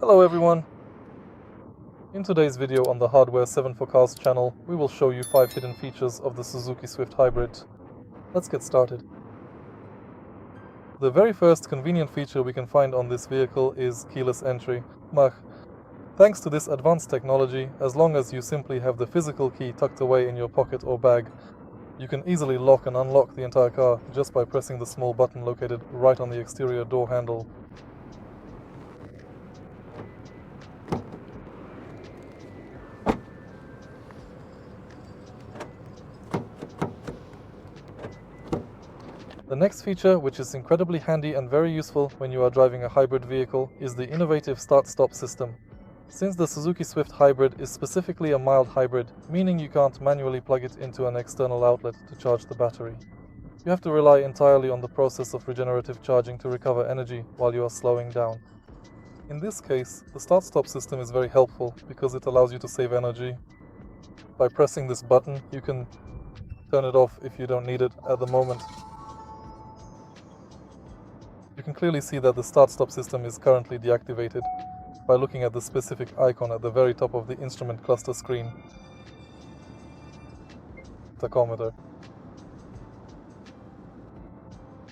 Hello everyone! In today's video on the Hardware 7 for Cars channel, we will show you 5 hidden features of the Suzuki Swift Hybrid. Let's get started. The very first convenient feature we can find on this vehicle is keyless entry. Thanks to this advanced technology, as long as you simply have the physical key tucked away in your pocket or bag, you can easily lock and unlock the entire car just by pressing the small button located right on the exterior door handle. The next feature, which is incredibly handy and very useful when you are driving a hybrid vehicle, is the innovative start-stop system. Since the Suzuki Swift Hybrid is specifically a mild hybrid, meaning you can't manually plug it into an external outlet to charge the battery. You have to rely entirely on the process of regenerative charging to recover energy while you are slowing down. In this case, the start-stop system is very helpful because it allows you to save energy. By pressing this button, you can turn it off if you don't need it at the moment. You can clearly see that the start-stop system is currently deactivated by looking at the specific icon at the very top of the instrument cluster screen. Tachometer.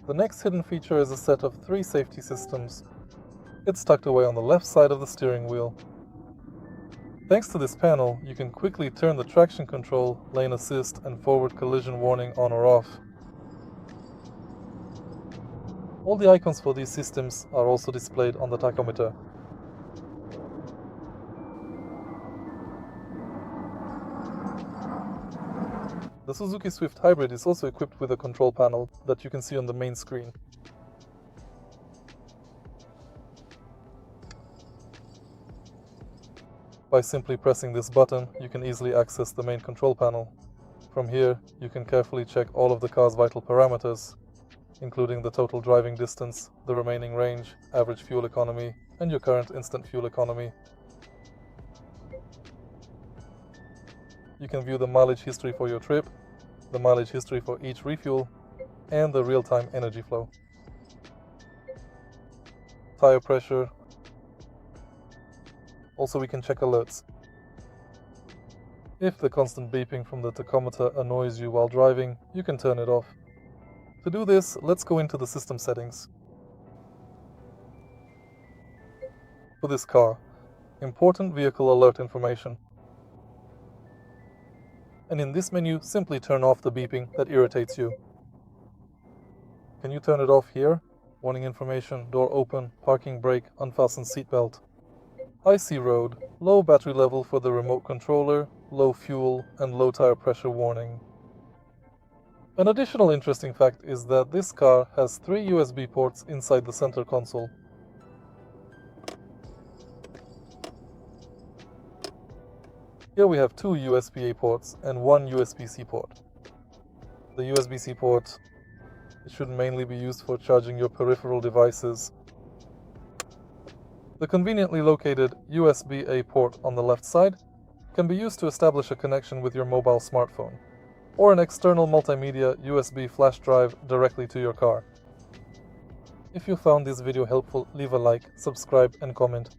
The next hidden feature is a set of 3 safety systems. It's tucked away on the left side of the steering wheel. Thanks to this panel, you can quickly turn the traction control, lane assist, and forward collision warning on or off. All the icons for these systems are also displayed on the tachometer. The Suzuki Swift Hybrid is also equipped with a control panel that you can see on the main screen. By simply pressing this button, you can easily access the main control panel. From here, you can carefully check all of the car's vital parameters, including the total driving distance, the remaining range, average fuel economy, and your current instant fuel economy. You can view the mileage history for your trip, the mileage history for each refuel, and the real-time energy flow. Tire pressure. Also, we can check alerts. If the constant beeping from the tachometer annoys you while driving, you can turn it off. To do this, let's go into the system settings. For this car, important vehicle alert information. And in this menu, simply turn off the beeping that irritates you. Can you turn it off here? Warning information, door open, parking brake, unfastened seatbelt. Icy road, low battery level for the remote controller, low fuel, and low tire pressure warning. An additional interesting fact is that this car has 3 USB ports inside the center console. Here we have 2 USB-A ports and 1 USB-C port. The USB-C port should mainly be used for charging your peripheral devices. The conveniently located USB-A port on the left side can be used to establish a connection with your mobile smartphone, or an external multimedia USB flash drive directly to your car. If you found this video helpful, leave a like, subscribe, and comment.